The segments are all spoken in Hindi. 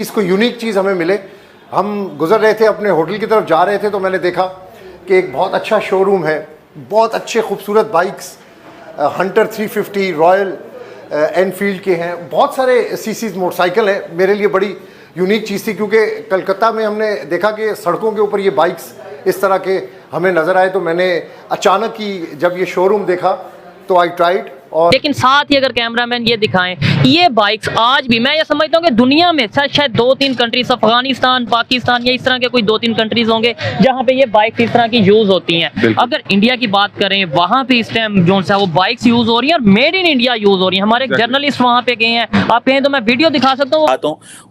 इसको यूनिक चीज़ हमें मिले। हम गुजर रहे थे, अपने होटल की तरफ जा रहे थे, तो मैंने देखा कि एक बहुत अच्छा शोरूम है, बहुत अच्छे खूबसूरत बाइक्स, हंटर 350 रॉयल एनफील्ड के हैं, बहुत सारे सीसीज मोटरसाइकिल हैं। मेरे लिए बड़ी यूनिक चीज़ थी क्योंकि कलकत्ता में हमने देखा कि सड़कों के ऊपर ये बाइक्स इस तरह के हमें नज़र आए, तो मैंने अचानक ही जब ये शोरूम देखा तो आई ट्राइड। और लेकिन साथ ही अगर कैमरामैन ये दिखाएं, ये बाइक्स आज भी मैं ये समझता हूँ कि दुनिया में शायद 2-3 कंट्रीज, अफगानिस्तान, पाकिस्तान या इस तरह के कोई 2-3 कंट्रीज होंगे जहाँ पे ये बाइक्स इस तरह की यूज होती हैं। अगर इंडिया की बात करें, वहाँ पे इस टाइम जो है वो बाइक्स यूज हो रही है और मेड इन इंडिया यूज हो रही है। हमारे जर्नलिस्ट वहाँ पे गए हैं, आप कहें तो मैं वीडियो दिखा सकता हूँ।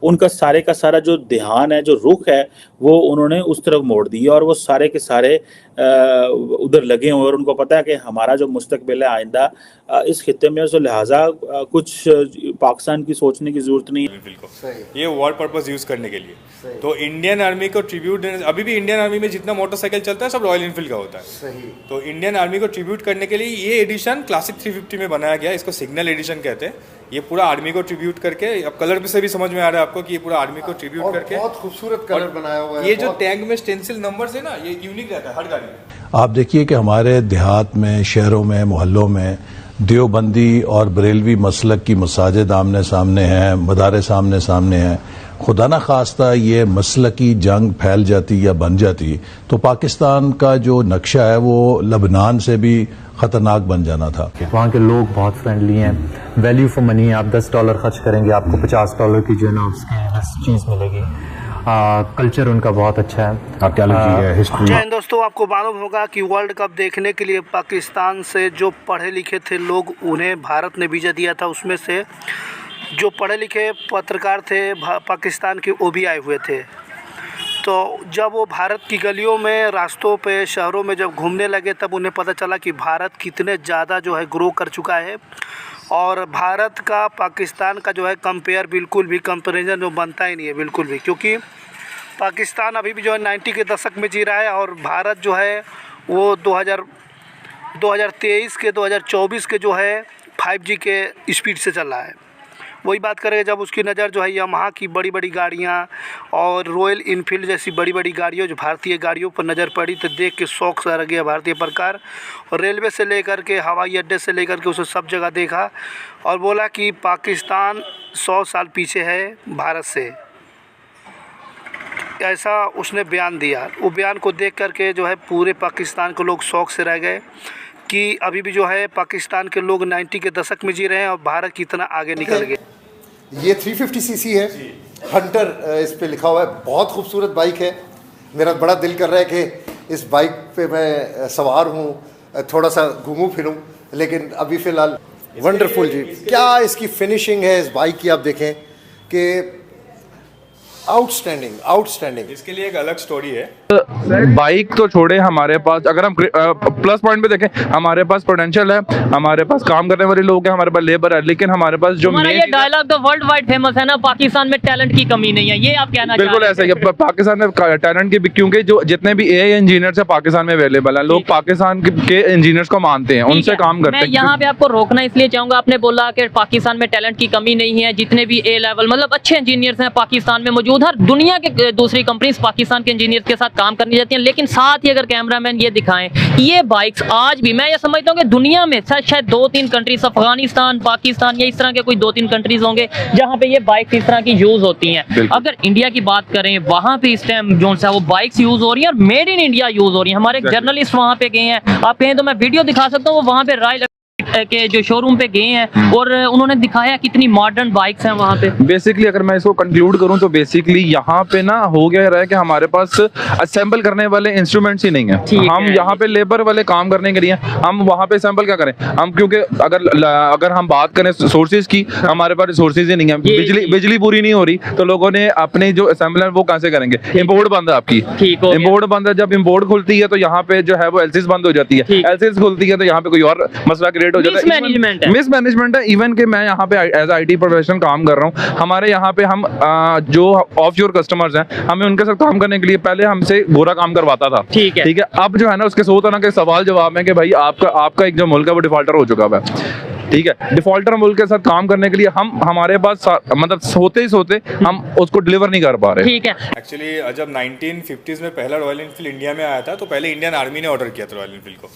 उनका सारे का सारा जो ध्यान है, जो रुख है, वो उन्होंने उस तरफ मोड़ दी और वो सारे के सारे उधर लगे हुए और उनको पता है कि हमारा जो मुस्तकबिल है आइंदा इस खित्ते में, तो लिहाजा कुछ पाकिस्तान की सोचने की जरूरत नहीं है। ये वॉर पर्पस यूज करने के लिए तो इंडियन आर्मी को ट्रिब्यूट देने, अभी भी इंडियन आर्मी में जितना मोटरसाइकिल चलता है सब रॉयल एनफील्ड का होता है। सही। तो इंडियन आर्मी को ट्रिब्यूट करने के लिए ये एडिशन क्लासिक 350 में बनाया गया, इसको सिग्नल एडिशन कहते हैं। ये पूरा आर्मी को ट्रिब्यूट करके, अब कलर से भी समझ में आ रहा है आपको कि ये पूरा आर्मी को ट्रिब्यूट करके बहुत खूबसूरत कलर बनाया हुआ है। ये जो टैंक में स्टेंसिल नंबर्स है ना, ये यूनिक रहता है हर गाड़ी में। आप देखिए कि हमारे देहात में, शहरों में, मोहल्लों में देवबंदी और बरेलवी मसलक की मसाजिद आमने सामने हैं, मदारस आमने सामने हैं। खुदा न खास्ता ये मसलकी जंग फैल जाती या बन जाती तो पाकिस्तान का जो नक्शा है वो लबनान से भी खतरनाक बन जाना था। वहाँ के लोग बहुत फ्रेंडली हैं, वैल्यू फॉर मनी। आप $10 खर्च करेंगे, आपको $50 की जो है ना उसकी चीज़ मिलेगी। कल्चर उनका बहुत अच्छा है। आर्कियोलॉजी है, हिस्ट्री। जय हिंद दोस्तों, आपको मालूम होगा कि वर्ल्ड कप देखने के लिए पाकिस्तान से जो पढ़े लिखे थे लोग, उन्हें भारत ने वीज़ा दिया था। उसमें से जो पढ़े लिखे पत्रकार थे पाकिस्तान के, वो भी आए हुए थे। तो जब वो भारत की गलियों में, रास्तों पे, शहरों में जब घूमने लगे, तब उन्हें पता चला कि भारत कितने ज़्यादा जो है ग्रो कर चुका है। और भारत का पाकिस्तान का जो है कंपेयर, बिल्कुल भी कंपेरिजन जो बनता ही नहीं है बिल्कुल भी, क्योंकि पाकिस्तान अभी भी जो है 90 के दशक में जी रहा है और भारत जो है वो 2023 के 2024 के जो है 5G के स्पीड से चल रहा है। वही बात करें, जब उसकी नज़र जो है यामाहा की बड़ी बड़ी गाड़ियाँ और रॉयल इनफील्ड जैसी बड़ी बड़ी गाड़ियों, जो भारतीय गाड़ियों पर नज़र पड़ी, तो देख के शौक सा रह गया भारतीय प्रकार। और रेलवे से लेकर के हवाई अड्डे से लेकर के उसे सब जगह देखा और बोला कि पाकिस्तान 100 साल पीछे है भारत से, ऐसा उसने बयान दिया। वो बयान को देख करके जो है पूरे पाकिस्तान के लोग शौक से रह गए कि अभी भी जो है पाकिस्तान के लोग 90 के दशक में जी रहे हैं और भारत कितना आगे निकल गए। ये 350 सीसी है, हंटर इस पे लिखा हुआ है। बहुत खूबसूरत बाइक है। मेरा बड़ा दिल कर रहा है कि इस बाइक पे मैं सवार हूँ, थोड़ा सा घूमूं फिरूं, लेकिन अभी फ़िलहाल वंडरफुल जी। क्या इसकी फिनिशिंग है इस बाइक की, आप देखें कि आउटस्टैंडिंग। इसके लिए एक अलग स्टोरी है। बाइक तो छोड़े, हमारे पास अगर हम प्लस पॉइंट पे देखें, हमारे पास पोटेंशियल है, हमारे पास काम करने वाले लोग हैं, हमारे पास लेबर है, लेकिन हमारे पास जो ये डायलॉग तो वर्ल्ड वाइड फेमस है ना, पाकिस्तान में टैलेंट की कमी नहीं है, ये आप कहना बिल्कुल ऐसा ही है। पाकिस्तान में टैलेंट की, क्योंकि जो जितने भी AI इंजीनियर्स है पाकिस्तान में अवेलेबल है, लोग पाकिस्तान के इंजीनियर्स को मानते हैं, उनसे काम करते हैं। मैं यहाँ पे आपको रोकना इसलिए चाहूंगा, आपने बोला कि पाकिस्तान में टैलेंट की कमी नहीं है, जितने भी A लेवल मतलब अच्छे इंजीनियर्स हैं पाकिस्तान में मौजूद। हर दुनिया के दूसरी कंपनीज पाकिस्तान के इंजीनियर्स के साथ काम करनी जाती हैं। लेकिन साथ ही अगर कैमरामैन ये दिखाएं, ये बाइक्स आज भी मैं ये समझता हूँ कि दुनिया में शायद 2-3 कंट्रीज, अफगानिस्तान, पाकिस्तान या इस तरह के कोई 2-3 कंट्रीज होंगे जहाँ पे ये बाइक्स इस तरह की यूज होती हैं। अगर इंडिया की बात करें, वहाँ पे इस टाइम जो है वो बाइक्स यूज हो रही है और मेड इन इंडिया यूज हो रही है। हमारे जर्नलिस्ट वहाँ पे गए हैं, आप कहें तो मैं वीडियो दिखा सकता हूँ। वहाँ पे रॉयल के जो शोरूम पे गए हैं और उन्होंने दिखाया कितनी मॉडर्न बाइक्स हैं वहाँ पे। बेसिकली अगर मैं इसको कंक्लूड करूँ तो बेसिकली यहाँ पे ना हो गया रहा है कि हमारे पास असेंबल करने वाले इंस्ट्रूमेंट्स ही नहीं है। हम यहाँ पे लेबर वाले काम करने के लिए, हम वहाँ पे असेंबल क्या करें हम, क्योंकि अगर हम बात करें सोर्सेज की, हमारे पास रिसोर्सेज ही नहीं है। बिजली पूरी नहीं हो रही तो लोगों ने अपने जो असेंबल है वो कैसे करेंगे। इम्पोर्ट बंद है आपकी, इम्पोर्ट बंद है। जब इम्पोर्ट खुलती है तो यहाँ पे जो है वो एलसीज बंद हो जाती है, एलसीज खुलती है तो यहाँ पे कोई और मसला क्रिएट हो जाता है। मिसमैनेजमेंट है। इवन कि मैं यहाँ पे एज IT प्रोफेशनल काम कर रहा हूँ, हमारे यहाँ पे हम जो ऑफशोर कस्टमर्स हैं, हमें उनके साथ काम करने के लिए पहले हमसे गोरा काम करवाता था। ठीक है। अब जो है ना उसके 100 तरह के सवाल जवाब है कि भाई आपका एक जो मुल्क है वो डिफॉल्टर हो चुका है। ठीक है। डिफॉल्टर मुल्क के साथ काम करने के लिए हमारे पास मतलब सोते ही सोते हम उसको डिलीवर नहीं कर पा रहे। ठीक है। एक्चुअली जब 1950s में पहला रॉयल एनफील्ड इंडिया में आया था तो पहले इंडियन आर्मी ने ऑर्डर किया था रॉयल एनफील्ड को,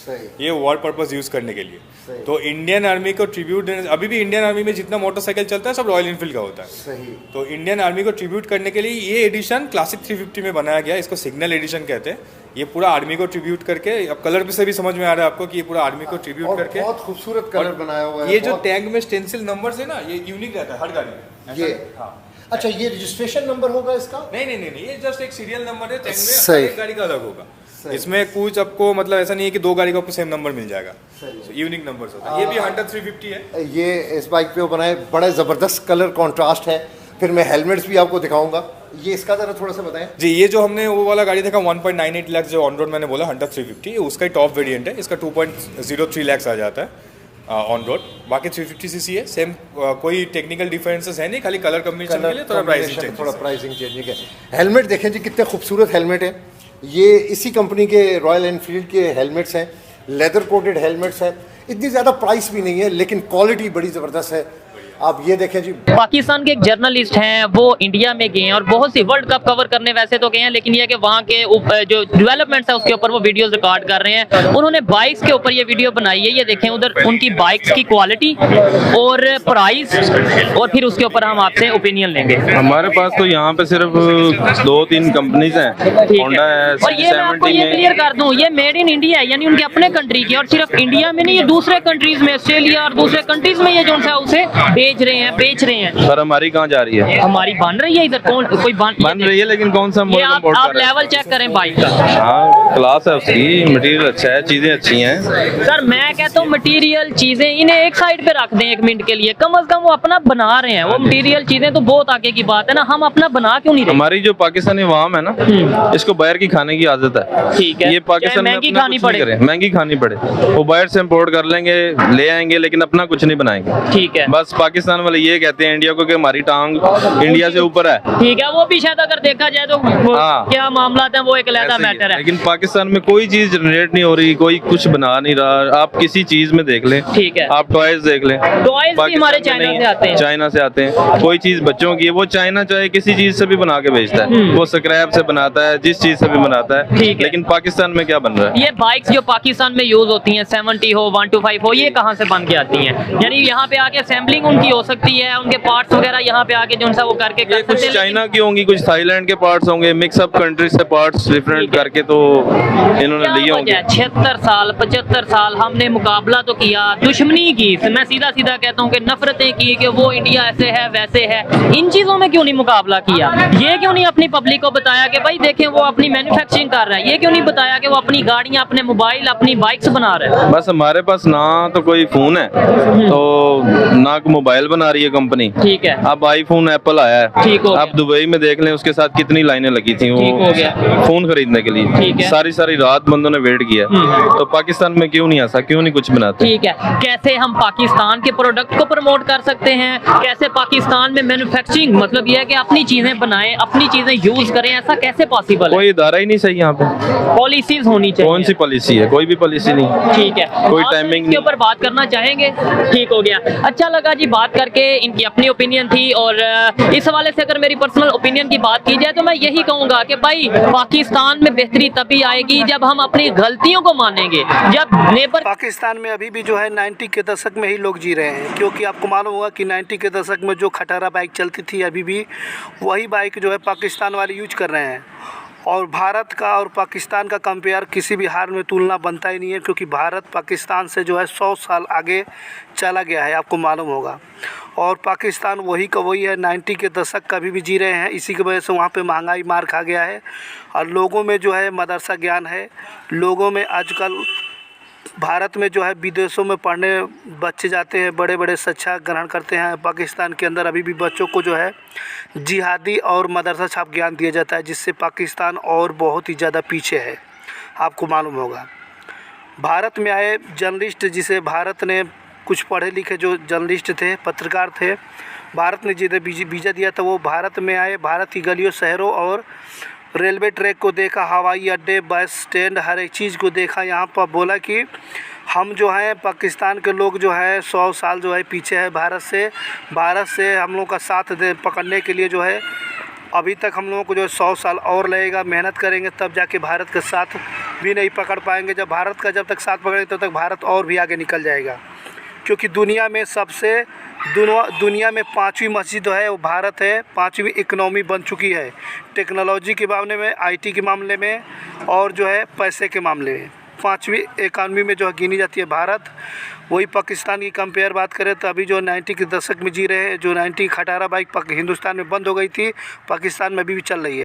ये वॉर पर्पस यूज करने के लिए। तो इंडियन आर्मी को ट्रिब्यूट देने, अभी भी इंडियन आर्मी में जितना मोटरसाइकिल चलता है सब रॉयल एनफील्ड का होता है। तो इंडियन आर्मी को ट्रिब्यूट करने के लिए ये एडिशन क्लासिक 350 में बनाया गया, इसको सिग्नल एडिशन कहते हैं। ये पूरा आर्मी को ट्रिब्यूट करके, अब कलर से भी समझ में आ रहा है आपको कि ये पूरा आर्मी को ट्रिब्यूट करके बहुत खूबसूरत कलर बनाया हुआ है। ये जो टैग में स्टेंसिल नंबर्स है ना, ये यूनिक रहता है हर गाड़ी में। ये हाँ। अच्छा, ये रजिस्ट्रेशन नंबर होगा इसका? नहीं, ये जस्ट एक सीरियल नंबर है टैग में, सही। एक गाड़ी का अलग होगा। इसमें कुछ आपको मतलब ऐसा नहीं है कि दो गाड़ी का आपको सेम नंबर मिल जाएगा, यूनिक नंबर्स होता है। ये भी हंटर 350 है। ये इस बाइक पे वो बनाए, बड़ा ज़बरदस्त कलर कॉन्ट्रास्ट है। फिर मैं हेलमेट्स भी आपको दिखाऊंगा। ये इसका ज़रा थोड़ा सा बताएं जी। ये जो हमने वो वाला गाड़ी देखा 1.98 लाख जो ऑन रोड मैंने बोला हंटर 350, उसका ही टॉप वेरिएंट है। इसका 2.03 लाख आ जाता है ऑन रोड। बाकी 350 सीसी है, सेम कोई टेक्निकल डिफरेंसेस है नहीं, खाली कलर कॉम्बिनेशन के लिए थोड़ा प्राइसिंग चेंजिंग है। हेलमेट देखें जी, कितने खूबसूरत हेलमेट है। ये इसी कंपनी के रॉयल एनफील्ड के हेलमेट्स हैं, लेदर कोटेड हेलमेट्स हैं। इतनी ज़्यादा प्राइस भी नहीं है लेकिन क्वालिटी बड़ी ज़बरदस्त है। आप ये देखें जी। पाकिस्तान के एक जर्नलिस्ट हैं, वो इंडिया में गए हैं और बहुत सी वर्ल्ड कप कवर करने वैसे तो गए हैं, लेकिन ये कि वहाँ के जो डेवलपमेंट्स है उसके ऊपर वो वीडियोस रिकॉर्ड कर रहे हैं। उन्होंने बाइक्स के ऊपर ये वीडियो बनाई है। ये देखें उधर उनकी बाइक्स की क्वालिटी और प्राइस, और फिर उसके ऊपर हम आपसे ओपिनियन लेंगे। हमारे पास तो यहाँ पे सिर्फ 2-3 कंपनीज हैं, होंडा है, और ये मैं आपको ये क्लियर कर दूं, ये मेड इन इंडिया है, यानी उनके अपने कंट्री की। और सिर्फ इंडिया में नहीं, ये दूसरे कंट्रीज में, ऑस्ट्रेलिया और दूसरे कंट्रीज में ये जो है उसे बेच रहे हैं। सर हमारी कहाँ जा रही है? हमारी बन रही है इधर, कौन कोई बन रही है, लेकिन कौन सा ये आप लेवल चेक करें बाइक का। हाँ, क्लास है उसकी, मटेरियल अच्छा है, चीजें अच्छी हैं। सर मैं कहता हूँ मटेरियल चीजें इन्हें एक साइड पे रख दें एक मिनट के लिए, कम से कम वो अपना बना रहे हैं। वो मटेरियल चीजें तो बहुत आगे की बात है ना, हम अपना बना क्यों नहीं रहे? हमारी जो पाकिस्तानी अवाम है ना, इसको बाहर की खाने की आदत है। ठीक है, ये पाकिस्तान में महंगी अपना खानी कुछ नहीं पड़े, करें, महंगी खानी पड़े, वो बाहर से इम्पोर्ट कर लेंगे, ले आएंगे, लेकिन अपना कुछ नहीं बनाएंगे। ठीक है, बस पाकिस्तान वाले ये कहते हैं इंडिया को कि हमारी टांग इंडिया से ऊपर है। ठीक है, वो भी शायद अगर देखा जाए तो क्या मामला है वो एक अलग मैटर है। लेकिन पाकिस्तान में कोई चीज जनरेट नहीं हो रही, कोई कुछ बना नहीं रहा। आप किसी चीज में देख लें, ठीक है, आप टॉयज देख लें, टॉयज भी हमारे चाइना से आते हैं। चाइना से आते हैं। कोई चीज बच्चों की है, वो चाइना चाहे किसी चीज से भी बना के बेचता है, वो स्क्रैप से बनाता है, जिस चीज से भी बनाता है। लेकिन पाकिस्तान में क्या बन रहा है? ये बाइक्स जो पाकिस्तान में यूज होती हैं, 70 हो 125 हो, ये कहाँ से बन के आती हैं? यानी यहाँ पे आके असेंबलिंग उनकी हो सकती है, उनके पार्ट्स वगैरह यहाँ पे आके जो सा वो करके कर कुछ चाइना की होंगी, कुछ थाईलैंड के पार्ट्स होंगे, मिक्स अप कंट्रीज से पार्ट्स डिफरेंट करके तो इन्होंने लिए होंगे। 76 साल 75 साल हमने मुकाबला तो किया, दुश्मनी की, मैं सीधा सीधा कहता हूँ कि नफरतें की कि वो इंडिया ऐसे है वैसे है। इन चीजों में क्यों नहीं मुकाबला किया? ये क्यों नहीं अपनी पब्लिक को बताया कि भाई देखें वो अपनी मैन्युफैक्चरिंग कर रहा है? ये क्यों नहीं बताया कि वो अपनी गाड़ियां, अपने मोबाइल, अपनी बाइक्स बना रहा है? बस हमारे पास ना तो कोई फोन है, तो ना मोबाइल बना रही है कंपनी। ठीक है, अब आईफोन एप्पल आया है, ठीक हो गया। आप दुबई में देख लें, उसके साथ कितनी लाइनें लगी थी वो ठीक हो गया। फोन खरीदने के लिए। ठीक है। सारी रात बंदों ने वेट किया। तो पाकिस्तान में क्यों नहीं ऐसा, क्यों नहीं कुछ बनाते? ठीक है, कैसे हम पाकिस्तान के प्रोडक्ट को प्रमोट कर सकते हैं? कैसे पाकिस्तान में मैन्युफैक्चरिंग, मतलब ये है कि अपनी चीजें बनाएं, अपनी चीजें यूज करें, ऐसा कैसे पॉसिबल है? कोई इदारा ही नहीं सही यहाँ पे। पॉलिसीज होनी चाहिए। कौन सी पॉलिसी है? कोई भी पॉलिसी नहीं। ठीक है, कोई आप टाइमिंग इसके ऊपर बात करना चाहेंगे? ठीक हो गया, अच्छा लगा जी बात करके। इनकी अपनी ओपिनियन थी और इस हवाले से अगर मेरी पर्सनल ओपिनियन की बात की जाए तो मैं यही कहूंगा कि भाई पाकिस्तान में बेहतरी तभी आएगी जब हम अपनी गलतियों को मानेंगे। जब नेबर पाकिस्तान में अभी भी जो है 90 के दशक में ही लोग जी रहे हैं, क्योंकि आपको मालूम होगा कि 90 के दशक में जो खटारा बाइक चलती थी, अभी भी वही बाइक जो है पाकिस्तान वाले यूज कर रहे हैं। और भारत का और पाकिस्तान का कंपेयर किसी भी हाल में तुलना बनता ही नहीं है, क्योंकि भारत पाकिस्तान से जो है 100 साल आगे चला गया है, आपको मालूम होगा। और पाकिस्तान वही का वही है, 90 के दशक का भी जी रहे हैं। इसी की वजह से वहाँ पे महंगाई मार खा गया है और लोगों में जो है मदरसा ज्ञान है। लोगों में आजकल भारत में जो है विदेशों में पढ़ने बच्चे जाते हैं, बड़े बड़े शिक्षा ग्रहण करते हैं। पाकिस्तान के अंदर अभी भी बच्चों को जो है जिहादी और मदरसा छाप ज्ञान दिया जाता है, जिससे पाकिस्तान और बहुत ही ज़्यादा पीछे है, आपको मालूम होगा। भारत में आए जर्नलिस्ट, जिसे भारत ने कुछ पढ़े लिखे जो जर्नलिस्ट थे, पत्रकार थे, भारत ने जिन्हें वीज़ा दिया था, वो भारत में आए, भारत की गलियों, शहरों और रेलवे ट्रैक को देखा, हवाई अड्डे, बस स्टैंड, हर एक चीज़ को देखा। यहाँ पर बोला कि हम जो हैं पाकिस्तान के लोग जो है 100 साल जो है पीछे है भारत से हम लोगों का साथ पकड़ने के लिए जो है अभी तक हम लोगों को जो 100 साल और लगेगा, मेहनत करेंगे तब जाके भारत का साथ भी नहीं पकड़ पाएंगे। जब भारत का जब तक साथ पकड़ेंगे तब तक भारत और भी आगे निकल जाएगा, क्योंकि दुनिया में 5वीं मस्जिद है वो भारत है, 5वीं इकनॉमी बन चुकी है टेक्नोलॉजी के मामले में, IT के मामले में और जो है पैसे के मामले में 5वीं इकॉनमी में जो है गिनी जाती है भारत। वही पाकिस्तान की कंपेयर बात करें तो अभी जो 90 के दशक में जी रहे हैं, जो 90 खटारा बाइक हिंदुस्तान में बंद हो गई थी, पाकिस्तान में अभी भी चल रही है।